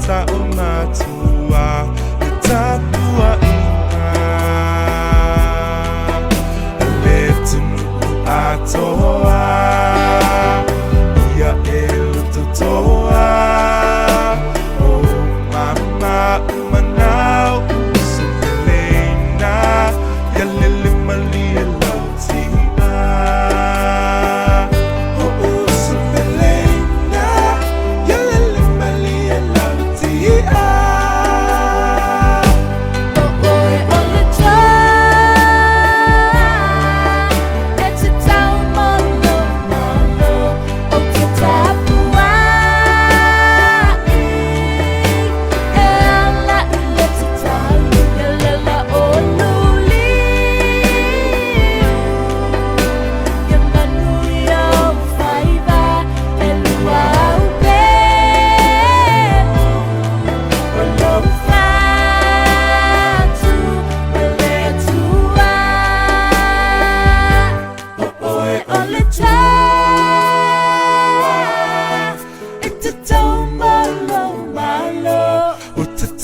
ta umatua Tapua ina Letunu atoa Ia totoa Oh mama manau Usukelena Ya lili malia lautia Oh usukelena Ya lili malia lautia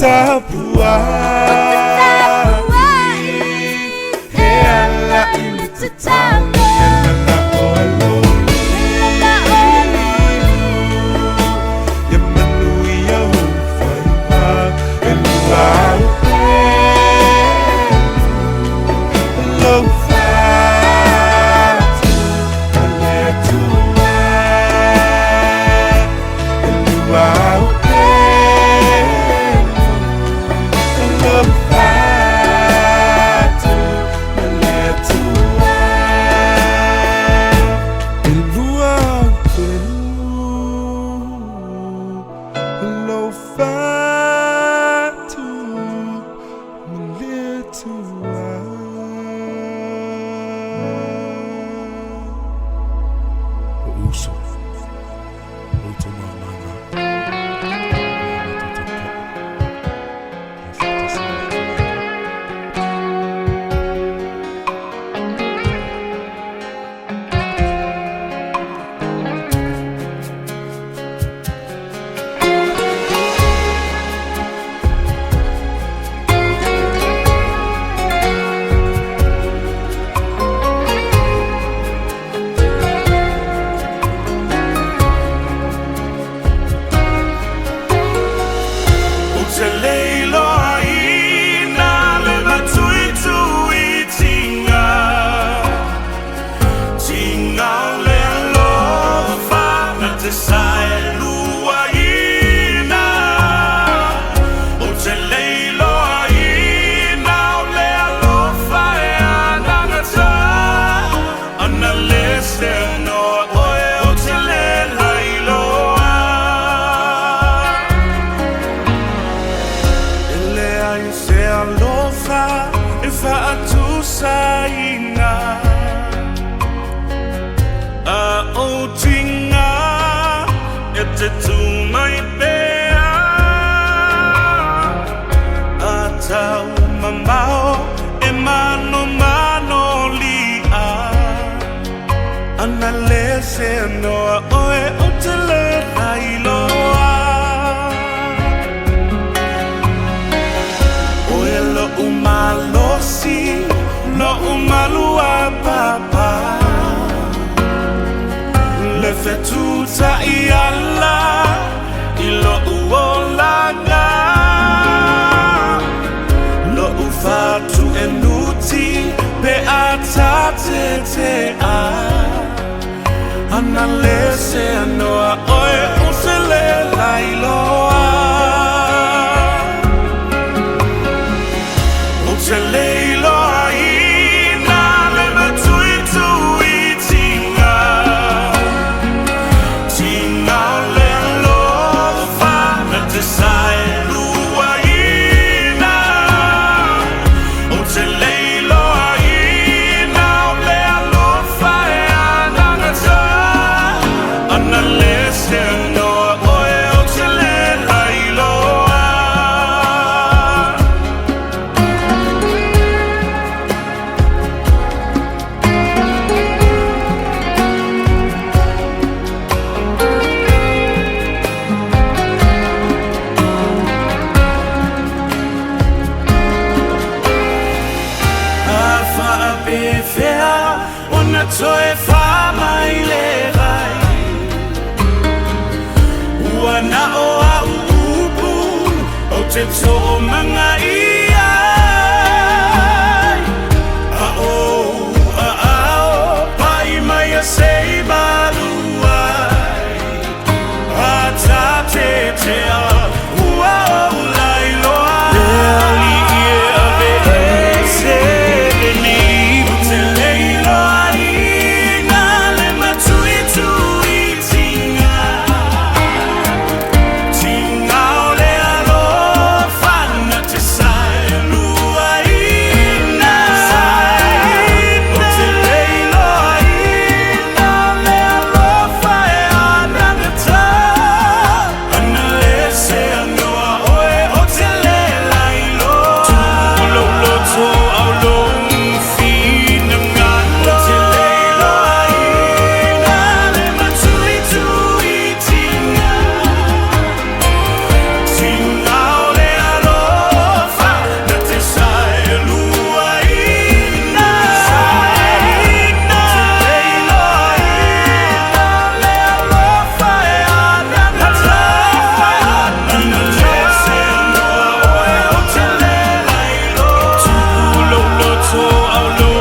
Tapua Heala ilu tetangga Helala oaloli Yang menui yang ufaiba Eluau Lofatu Aletua Eluau Saina Aotinga Etetu mai bea Atau mamao Emano mano lia Analese noa oe otele hailoa Oe lo umalosi Lo umalua papa Le fetuta iala Ilo uolanga Lo ufatu enuti Pe atate te a Analese noa oe usele lailoa Usele Unless na o au upu o te tō manga ia a o a ao pai mai a sei maluai a ta te te a ua o lai loa leali ia ave e se le ni te lei loa ina le matui tui tinga tinga o le alofa na te sai lua ina o te lei loa ina le alofa e ana me ta ana le se anoa oe o te le lai lo tu lo lo to au lo fina ngana o te lei loa ina le matui tui tinga tinga o le alofa na te sai lua ina o te lei loa ina le alofa e ana me ta ana le se anoa oe o te le lai lo tu lo lo to au lo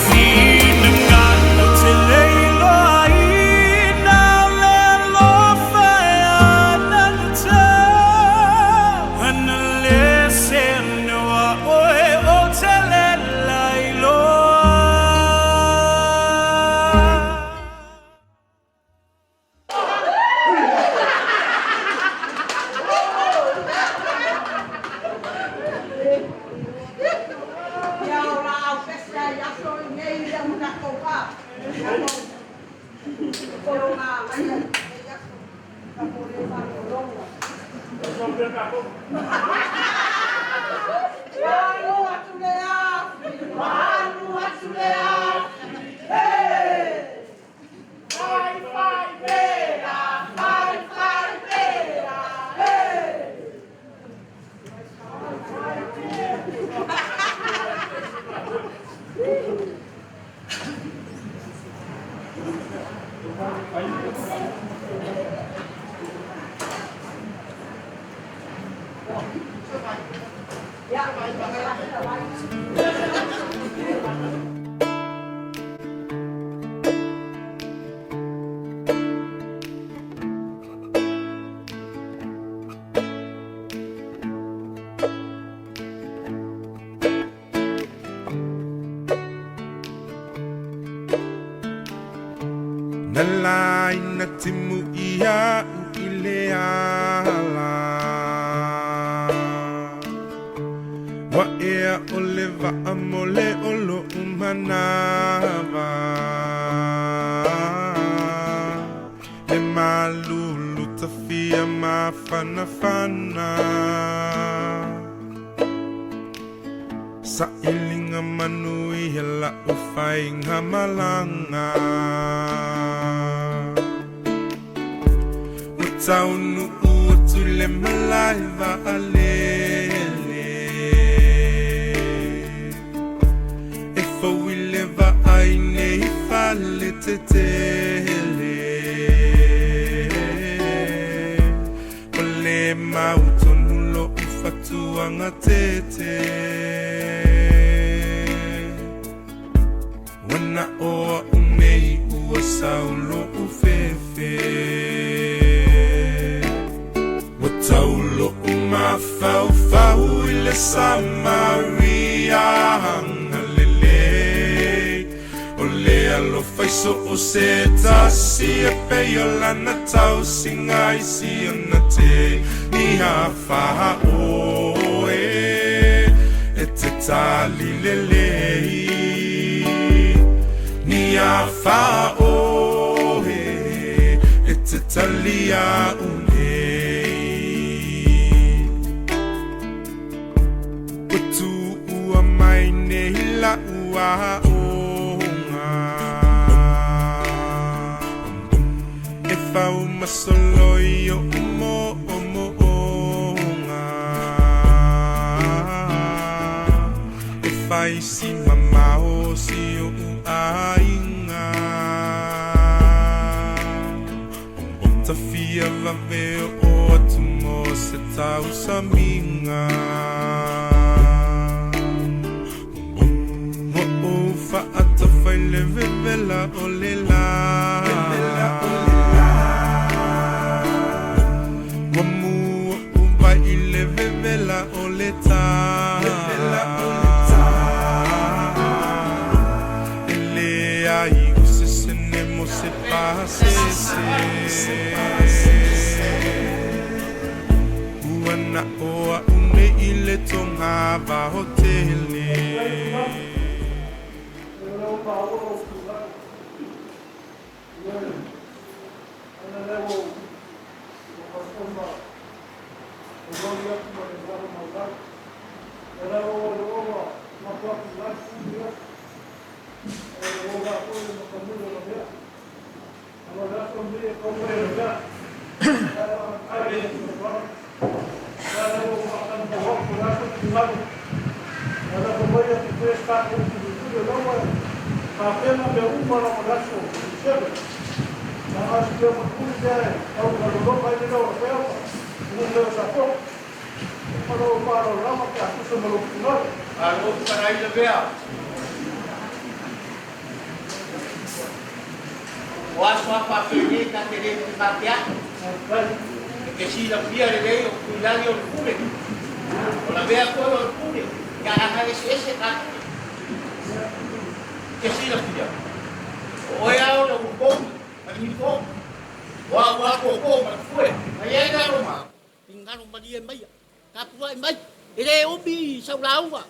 fina ngana o te lei loa ina le alofa e ana me ta ana le se anoa oe o te le lai lo Nalai na timu ia u ile ala wa ea oleva amole olo umanava le malulu tafia mafana fana sa ilinga manui hela ufainga malanga Taunu utu le malaiva alele E fau leva aine I fale te tele Ole mautonu lo ufatuanga tete Wana oa unei ua saulo ufefe Taulo umafau fau ile Samaria hangalele Ole alo faiso o se tasi e peiola na tau singa isi ona te Ni hafaha oe e te tali lelei Ni hafaha oe e te talia une La ua onga E fau masoloi o mo onga E fai si mamao si o ainga Tafia va veo se tau saminga Mo fa ata fai le vevela o le la Wamu o vai le vevela o le ta Ele ai se senemo se passe Uana oa une ile tonga va hoteli O aso a papeleta que debe batear, que si la fía de ley o cuidado el público, o la vea todo el público, que haga ese caso, que si la fía. O es ahora un poco, a mi poco, o agua poco, más fue, allá en la Roma, pingaron María en Maya, capua en Maya, ele ubi sa laua,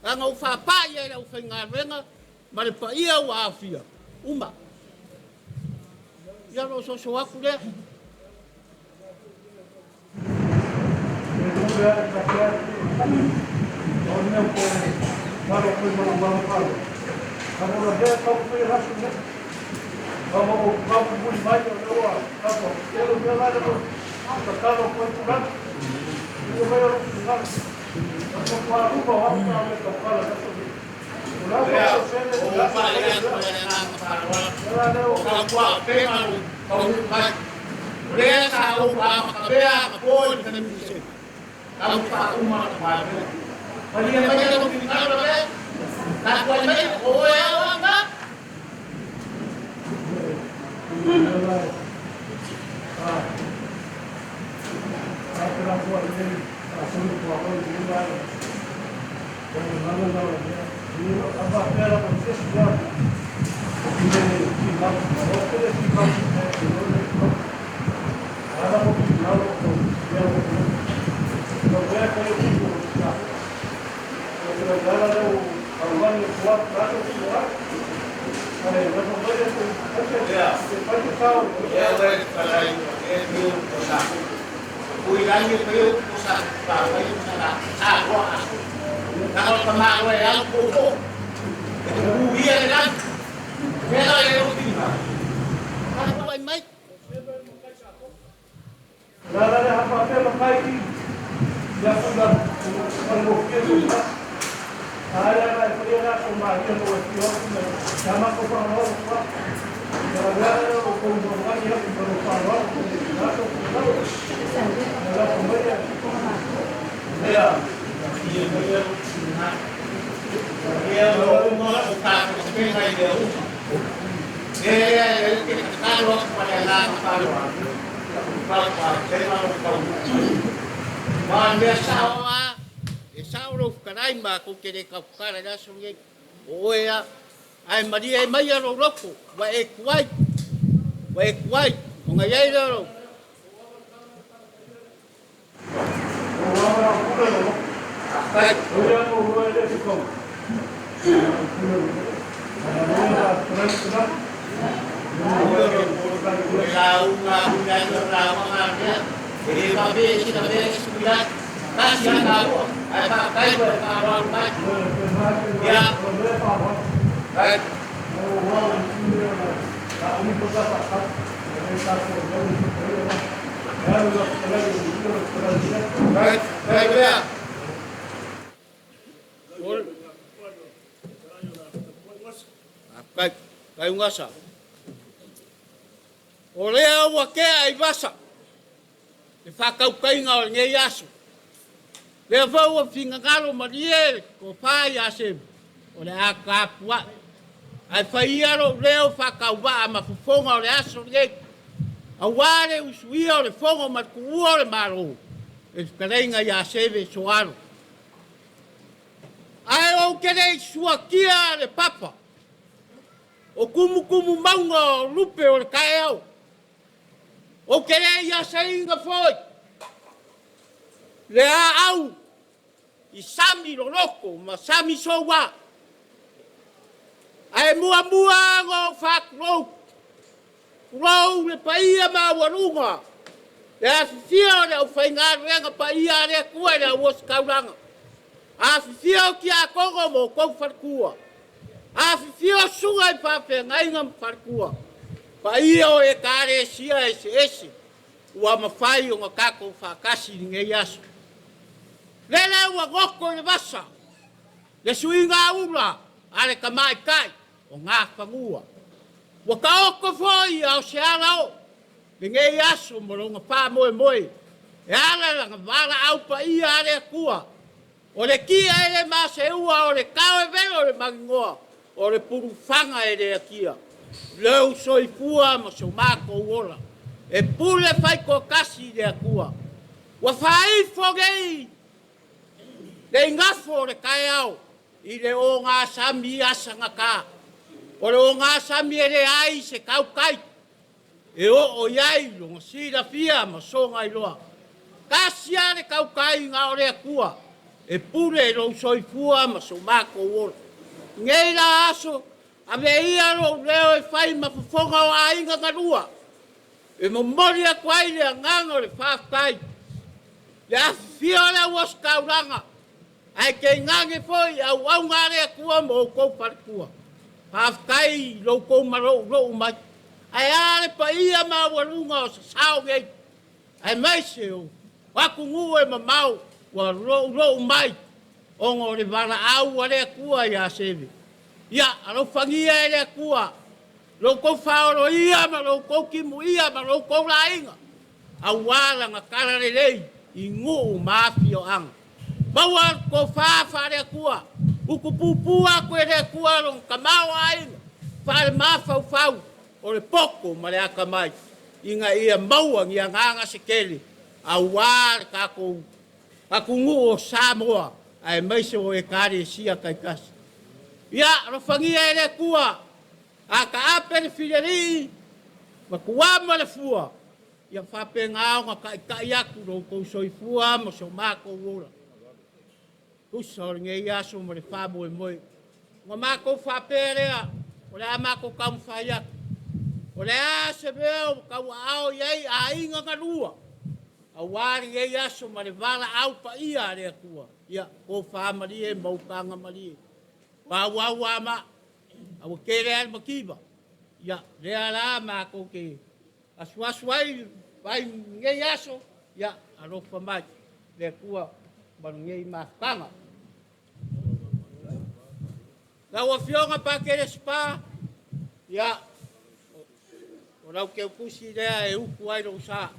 ang au fa pa ia la u fenga venga, mare pa ia wa afia, uma. Ya lo so so aku deh. Ai Maria e mai ro roko, wa e kuai, o nga yai ro. Kai ungasa. O lea ua kea ai vasa. e whakaukainga o ngei aso. Le vau a fingangalo marie ko whai ase o le a kāpua. Ai whaiaro leo whakauwa a mafufonga o le aso ngei. A ware usuia o le fongo matkuua o le maro. E whkareinga i aseve soaro. Ai o kere suakia le papa. O kumu maunga o lupe o le kae au. O kere ia sainga foi. Le a au. I sami loroko, ma sami sowa. Ai mua ngo whakurou. Kurou le paia ma warunga. Le asifia le au whainga renga paia le kua le au kauranga. Asifia ki a kongo mo kou wharkua. Asifia sunga i pape ngainga wharkua. Paia o e kare sia ese. Ua mawhai o ngakako whakasi ngei aso. Lele ua ngoko le vasa. Le sui ngā ura. Ale ka mai kai. O ngā whangua. Ua ka oko foi au se ala o. Le ngei aso mo ronga pā moe. E ala langa wala au pa ia ale kua. O le kia ele ma se ua o le kao e velo le mangingoa. O le puru whanga e le kia. Leu soifua ma so mako uola. E pule fai ko kasi le kua. Ua whai fogei. Le ngafo le kai au. I le o ngā sami asa ngaka. O le o ngā sami e le ai se kau kai. E o iai longa sira fia ma so ngai loa. Kasi ale kau kai ngā o le kua. E pule lo soifua ma so mako uola. Ngei la aso. A me ia lo leo e fai ma fufonga o a inga ngarua. E mo mori a kwai le nganga le whafkai. Le afio le was kauranga. Ai ke ngange foi au ngare kua mo kou parkua. Whafkai lo kou maro lo mai. Ai ale pa ia ma warunga o sa sao ngei. Ai mai se o. Waku ngu e ma mau. Wa lo mai. Ongo le vara au ale kua ya seve. Ia, alo whangia ele kua. Lo kou whaoro ia, ma lo kou kimu ia, ma lo kou lainga. A wala nga karare lei, i ngu mafi o anga. Maua ko whawhare kua. Uku pupua ko ele kua long kamau ainga. Whare mawhau whau, o le poko ma le aka mai. Inga ia maua ngia nganga se kele. A wala kako, kako ngu o Samoa. Ai maise o e kare sia kai kasi. Ia, rofangia ele kua. A ka ape le fileri. Ma kuama le fua. Ia whape ngāo ngā kai aku ro kou soifua ma so mako ura. Kusa o ngei aso ma le whamoe moe. Ngā mako whape rea. O le a mako kamu whai aku. O le a se veo kau ao iei a inga ngarua. A wari ngei aso ma le wala au pa ia rea kua. Ia, ko whamarie maukanga marie. Wa ma awa kere al makiba ya le ala ma ko ke aswai vai ngei aso ya alo fa mai le kua ba ngei ma kanga la wa fionga pa kere spa ya o la ke kusi le e u kuai lo sa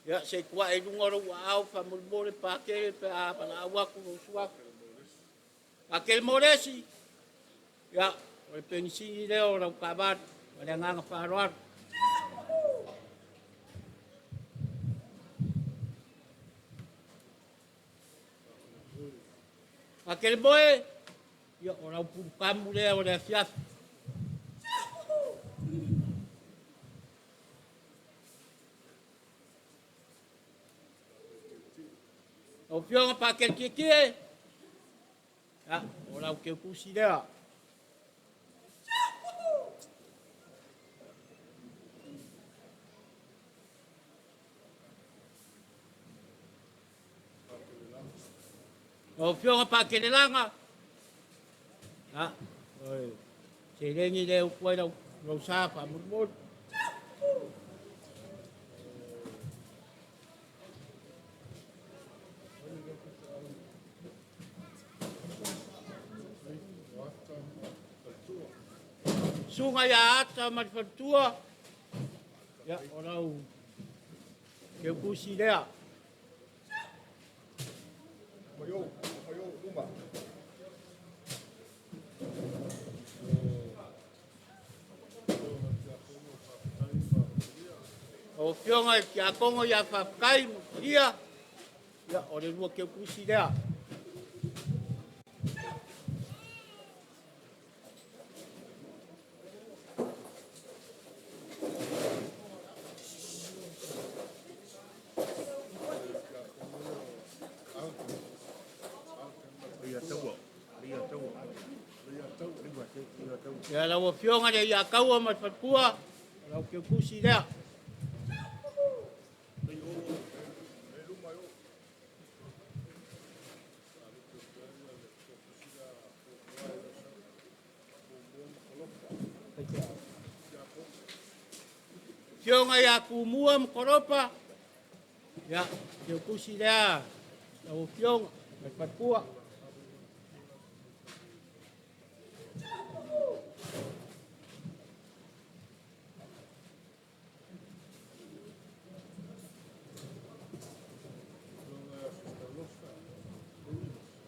ya se kwa e lunga ro au fa mo le pa ke pe a pa la wa ku suwa pa ke moresi ya o pensi le o ro ka ba le nga fa ro pa ke boe ya o ro pu ka mu le o le fiaf o fionga pa ke ya ora o que kusi lea o fionga pa ke langa ya oi se lengi le o puedo lo sa pa mo sunga ia ata marifatua. Ia, o rau ke kusi lea. Mayo, uma. O fionga ki a kongo ia whapkai mo kia. Ia, o re rua ke kusi lea. Ia lau o fionga le ia kaua mai whakua. Lau ke kusi lea. Fionga ia kumua mkoropa. Ia, ke kusi lea. Lau o fionga mai whakua.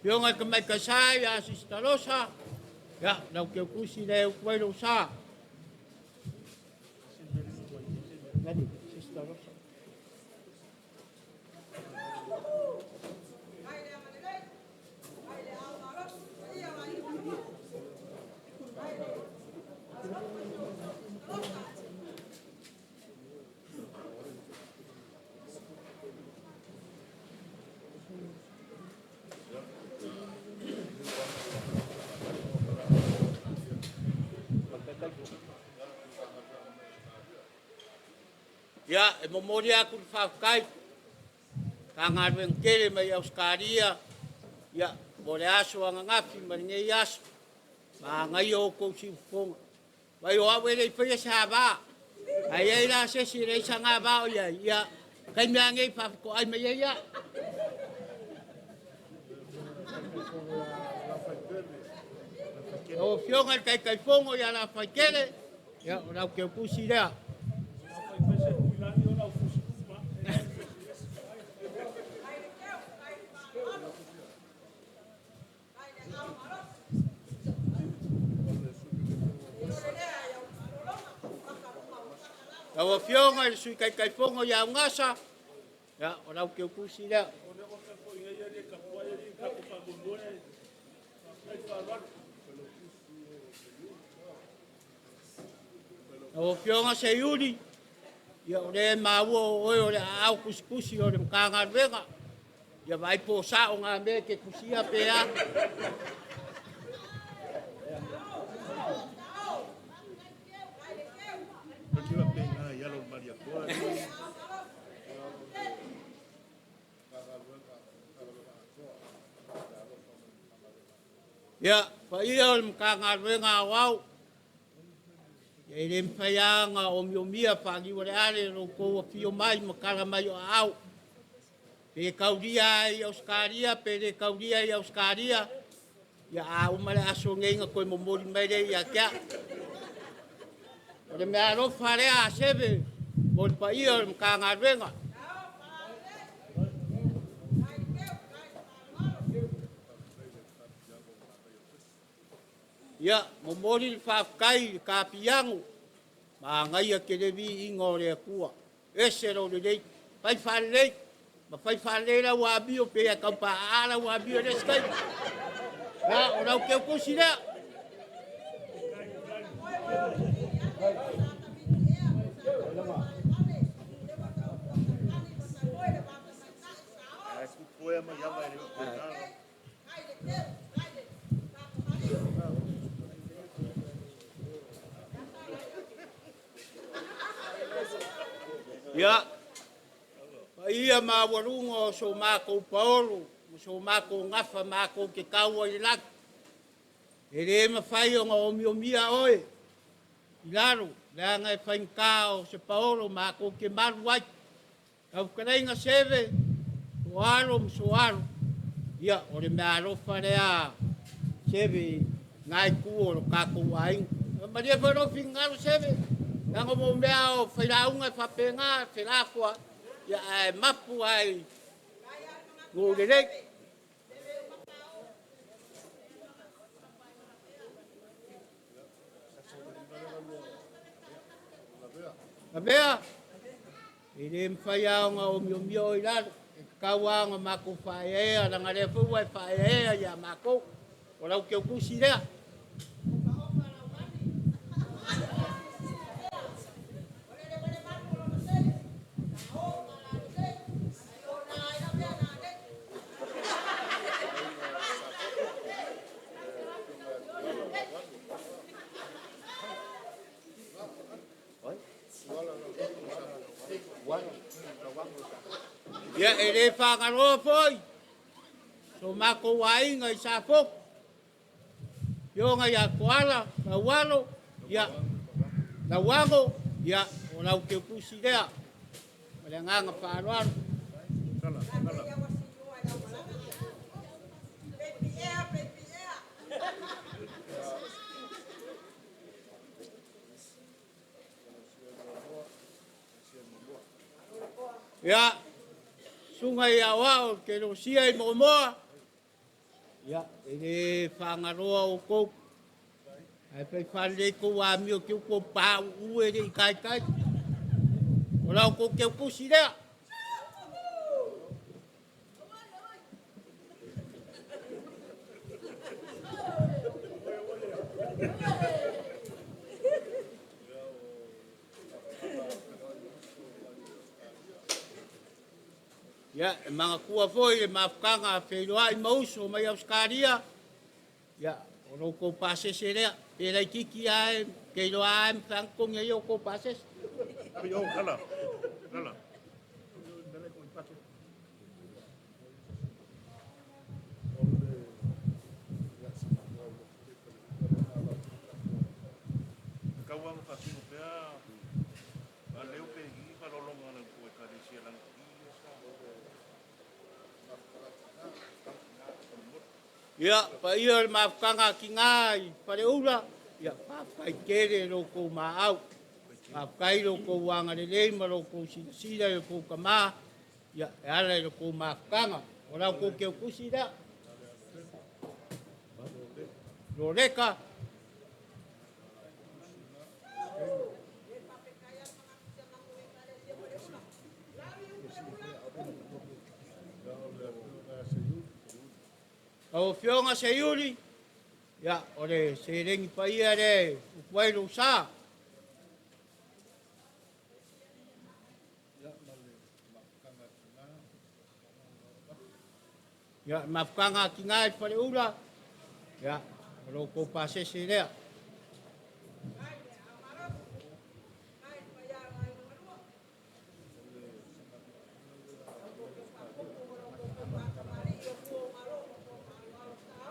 Fionga ka mai kasai a sistalosa. Ya, lau ke kusi le ukuelo sa. Nani, sistalosa. Ya, e momori aku di whawkai. Ka ngarueng kere mai Auskaria. Ya, mole aso anga ngafi maringei aso. Ma ngai o kou si ufonga. Mai o awe rei whaia sa ba. Ai ei la se si rei sa ngā ba o ia. Ia, kai mea ngei whawko ai mai ia. O fionga kai kai fongo ia la whaikere. Ya, o rau ke kusi rea. Tawa fionga i sui kai fongo ia ngasa. Ya, o rau ke kusi lea. Tawa fionga se yuri. Ia o re maua o re au kusi o re mkanga ruenga. Ia vai po sa o ngā me ke kusia pea. Ya, pa ia o mkanga ruenga wau. Ia i rempaianga o miomia whaangiware are ro kou a fio mai makara mai o au. Pe kauria i Auskaria, pe re kauria i Auskaria. Ia a umare aso ngeinga koe momori mai rei a kia. O re mea rofa rea a sebe, mo pa ia o mkanga ruenga. Ia, momori ni whawkai ka piangu. Ma ngai a kerevi ingo rea kua. Ese ro re rei, pai whare rei. Ma pai whare rei wa bio pe a kaupa ara wa bio reskai. Ya, o rau keu kusi rea. Ya, ia mawarungo so mako paolo, so mako ngafa mako ke kaua i lak. E re mawhai o ngā omiomia oe. I laro, rea ngai whainkao se paolo mako ke maru wai. Kau kareinga seve, o aro so aro. Ia, ore mea rofa rea seve ngai kuo lo kako waingu. Maria foi no fingaro seve. Nango mo mea o whairaunga whapenga, whelakua. Ia ai mapu ai. Ngō rerei. Ka mea. I re mwhai aonga o mio mio i raro. Kauanga mako whaeea, ranga rea whuai whaeea ia mako. O rau ke ukusi rea. Ia e re whakaroa poi. So mako wainga i sa pok. Ionga ia koala, na walo, ia na wango, ia o rau ke pusi rea. Mare nganga wharoaro. Ia, sunga ia wao, ke no sia i momoa. Ia, e re whangaroa o kou. Ai pai whanere kou a mio ke uko pā ue re i kai kai. O rau kou ke ukusi rea. Ia, e mga kua foi, e mawhukanga, whenua i mauso, mai au skaria. Ia, o rau kou pasese rea. Pera i kiki ae, kei roa ae mwhankonga i o kou pasese. Abi yo, kala. Kala. Kauang patino pea, a leo pe gi palolonga na ko ka de sia lang. Ia, pa ia le mawhukanga ki ngai, pare ura. Ia, papai kere ro kou maau. Papai ro kou wanga re reima, ro kou sida, ro kou kama. Ia, e ala ro kou mawhukanga. O rau kou ke ukusi rea. Ro reka. O whionga se iuri, ia, ore se rengi pa ia re, upuairu sa. Ia, mawhukanga ki ngai pare ura, ia, roko pasese rea.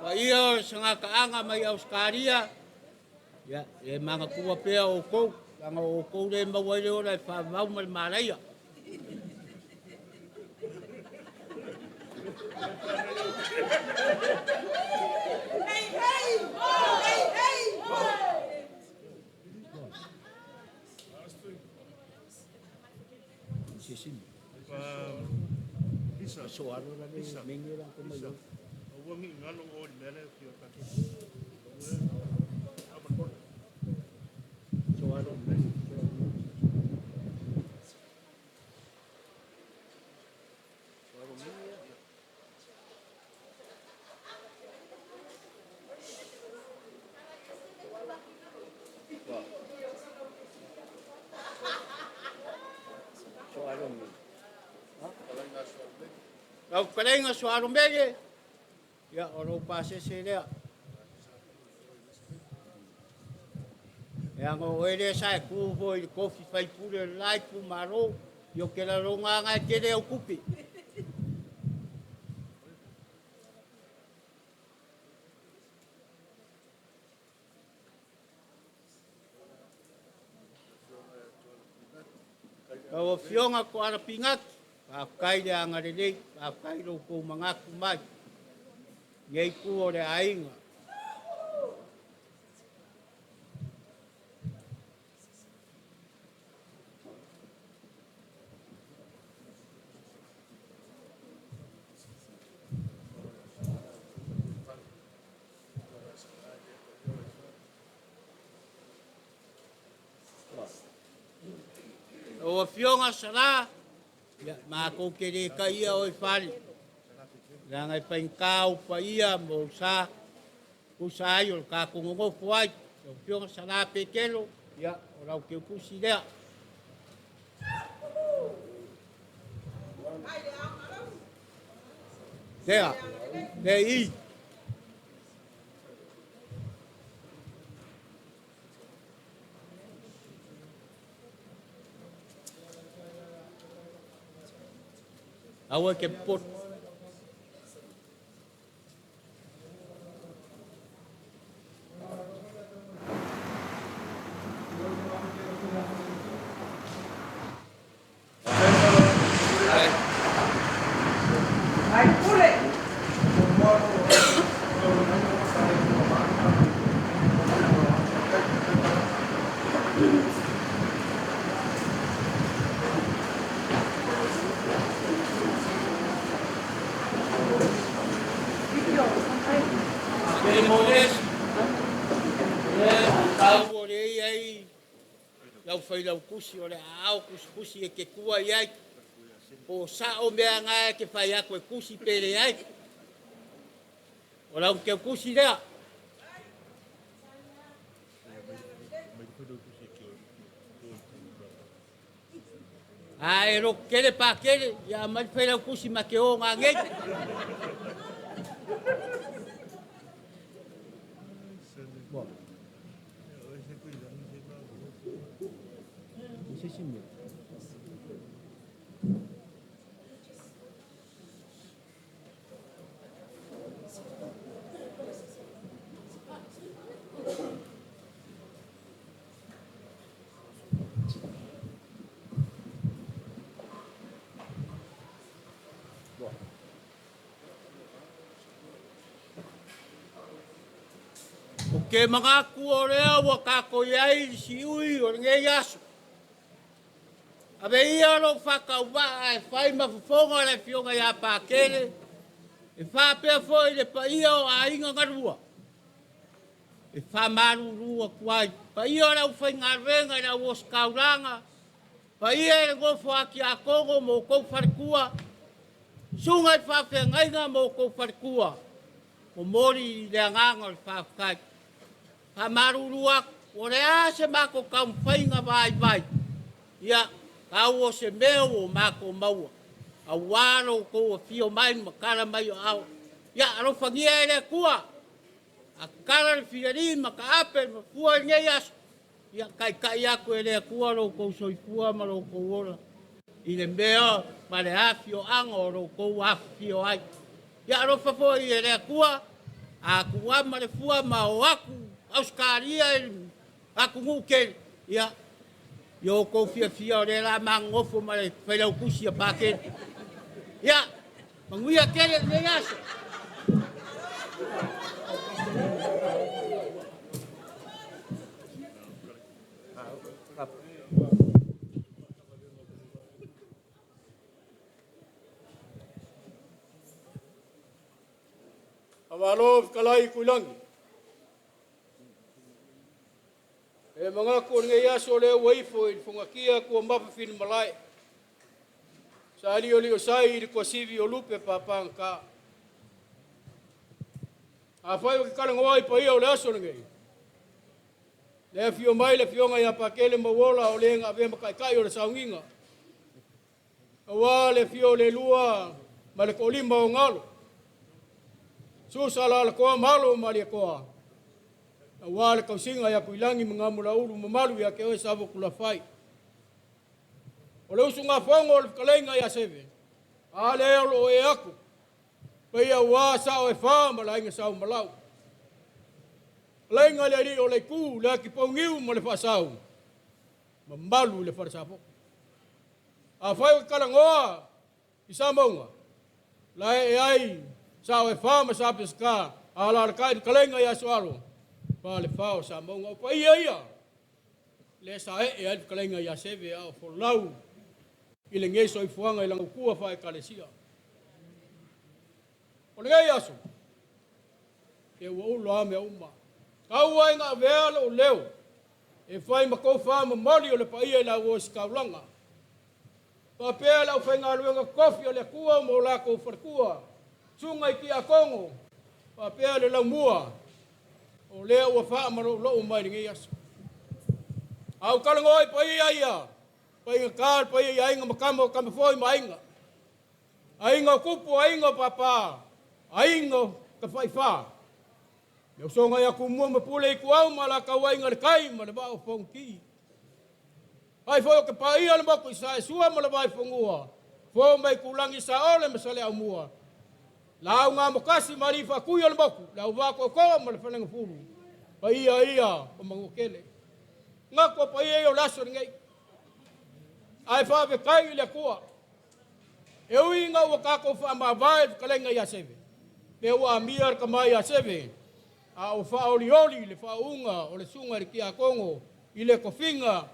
Pa ia sanga kaanga mai au skaria. Ya, e manga kua pea o kou. Langa o kou re mawaire ora e whawau mai maraia. Hey, hey! Hey, hey! Sisini. Bisa. So aro na ni mengira ko mai. O mi ngalo o mele ki o ka. So aro. Kau kalenga suaro mege. Ya, oro pasese rea. Ya ngo ere sai ku foi kofi fai pure lai ku maro. Yo que la ronga nga kere o kupi. Kau fionga ko ara pingat. Pakai dia ngarelei, pakai ro ko mangaku mai. Yei ku ore ainga. o fionga sala ya ma ko kere ka ia o fali la ngai pa inkau pa ia mo sa usai o ka ko ngo fuai o fionga sala pequeno ya o la que pusi dea dea dei awa ke pot Ai, pule. lau fai lau kusi o le au kusi e ke kua iai o sa o mea ngai ke fai ako e kusi pere ai o lau ke kusi lea a e ro kele pa kele ya mai fai lau kusi ma ke o ngā ngei ke mga kuorea wa kako iai si ui o ngei aso. Abe ia lo whakauwa e whai mawhonga le fionga ia pākere, e whapea foi le pa ia o a inga ngarua. E whamaru rua kuai, pa ia rau whai ngarwenga na uos kauranga, pa ia e ngofo aki a Kongo mo kou wharikua, sungai whawhea ngainga mo kou wharikua, o mori le anganga le whawhkai. Ha marurua o le a se mako kam whainga vai. Ia, kau o se meo o mako maua. A waro ko o fio mai makara mai o au. Ia, aro whangia e le kua. A kara le whiari maka ape ma kua ngei aso. Ia, kai ako e le kua ro kou soifua ma ro kou ora. I le meo ma le a fio anga o ro kou a fio ai. Ia, aro whafo i e le kua. A kua ma le fua ma o aku. Auskaria aku nguke ya yo ko fia le la mangofo ma le fela kusia pake ya manguia kele le yaso Awalo kalai kulangi e mga ko ngai aso le waifo i fungakia ko mapa fin malai sa ali oli o sai ko sivi o lupe papanga a fai o kala ngoi pa ia o le aso ngai le fio mai le fionga ia pakele mo wola o le nga ve kai o le saunginga wa le fio le lua ma le kolima o ngalo susala le ko malo ma le ko wale kausinga ya kuilangi mga mulaulu mamalu ya kewe sabo kula fai. Ole usunga fongo le kalenga ya seve. Ale o e aku. Pea wa sa o e fa malainga sa malau. Lenga le ri o le ku le ki pongiu mo le fa sau. Mamalu le fa sapo. A fai kala ngoa isamonga. La e ai sa o e fa ma sa pesca. Ala kai kalenga ya soalo. Pale fao sa monga pa ia le sa e al kalenga ya seve au fo lau ile ngai so ifuanga ile ngukua fa ekalesia o le ngai aso e wo lo ame uma kau ai nga velo leo e fai ma ko fa ma mali o le pa ia la wo skaulanga Papea lau whainga luenga kofi o le kua mo lako wharkua. Sungai ki a Kongo. Papea le lau mua. O lea ua wha amaro loo mai ringi asa. Au kalangoi pa ia ia. Pa inga kār, pa ia inga makamo kamafoi ma inga. Ainga kupu, ainga papa. Ainga ka whaiwha. Leo songa ia kumua mapule i kuau ma la kawainga le kai ma le bao whongki. Ai fo ke pa ia le mako isa sua ma le vai whongua. Fo mai kulangi sa ole ma sale au mua. Lau ngā mokasi marifa kuia le mako. Lau wako koa ma le whananga furu. Pa ia o mangokele. Ngako pa ia o laso ringai. Ai whawe kai le kua. E ui ngā wakako wha ma vai kalenga ia seve. Pe ua miar ka mai ia seve. A o wha oli le wha unga o le sunga le kia Kongo. I le kofinga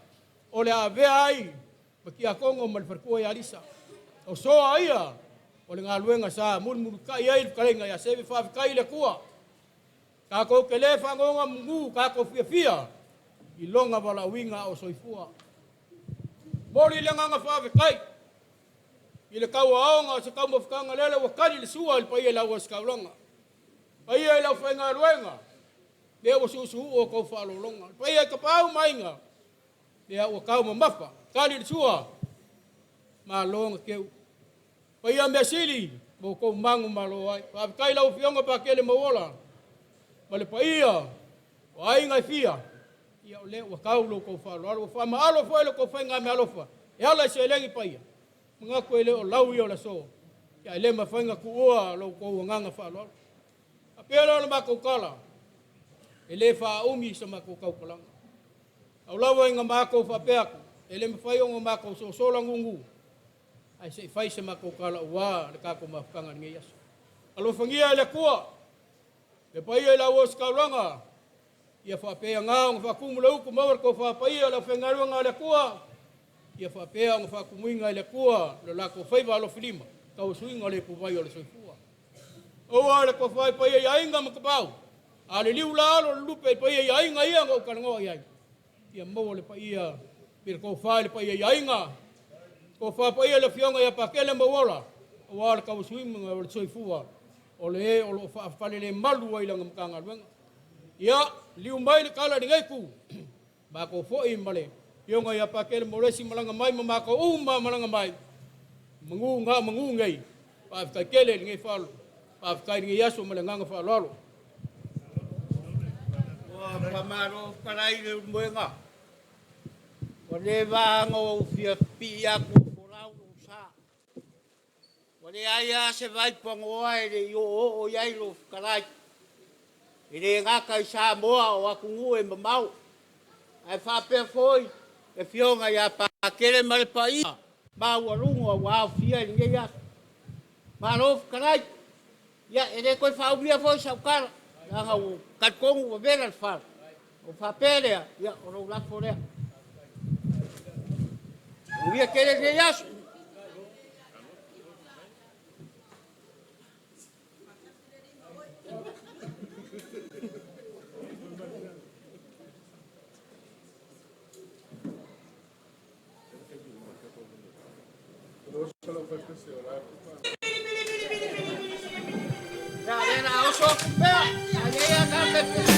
o le avea ai. Ma kia Kongo ma le wharkua ia risa. O soa ia. O le ngā luenga sa muru kai ai kalenga ia seve whawe kai le kua. Kako ke le whangonga mungu kako fia. I longa wala winga o soifua. Mori le nganga whawe kai. I le kaua aonga o se kau mawhakanga lele wa kari le sua il paia lau o skaulonga. Paia i lau whainga ruenga. Lea wa susu o kau whaalolonga. Paia i ka pāu mainga. Lea wa kau mamafa. Kari le sua. Ma longa keu. Paia mea sili. Mo kou mangu malo ai. Whawe kai lau fionga pa kele mawola. Ma le paia. O ainga i fia. Ia o le wa kau lo kou whaalo. Wa wha alo fo ele kou whainga me alofa. E ala se lengi paia. Mga ko ele o lau i o la so. Ia ele ma whainga ku oa lo kou nganga whaalo. A pēra o ma kou kala. Ele wha umi sa ma kou kau kalanga. Au lau inga ma kou whapeaku. Ele ma whai o ma kou so sola ngungu. Ai se whai sa ma kou kala ua le kako ma whakanga nge yaso. Alo whangia ele kua. Le paia ila o skaulanga. Ia whapea ngā o whakumula uku mawar ko whapaia la whengarua ngā le kua. Ia whapea o whakumuinga le kua le lako whaiva alo whilima. Kau suinga le kuwai o le soifua. Oa le ko whai paia ia inga makapau. A le liu la alo le lupe paia ia inga ia ngau karangoa ia. Ia maua le paia. Pira ko whai le paia ia inga. Ko whai paia le fionga ia pakele mawola. Oa le kau suinga o le soifua. O le o lo whapale le malu wa ilanga mkanga luenga. Ia, liu mai le kala ni ngai ku. Mako fo'i male. Ionga ia pakele moresi malanga mai ma mako uma malanga mai. Mangu ngai. Paafikai kele ni ngai whalu. Paafikai ni ngai yaso male nganga whalu alo. Wa pamaro karai le mwenga. Wa le vanga o fia pia ku forau sa. Wa le aia se vai pangoa ele o yai lo karai. Ire ngaka i sa moa o akungu e mamau. Ai whapea foi. E fionga ia pakele mare pai. Ma warungu a wao fia i nge yasu. Ma rof karai. Ia ere koe whaubia foi sa ukara. Nga u katkongu wa vera al whara. O whapea rea. Ia o rau lafo rea. Uia kere nge yasu. Ya, ven a oso. Vea, allá ya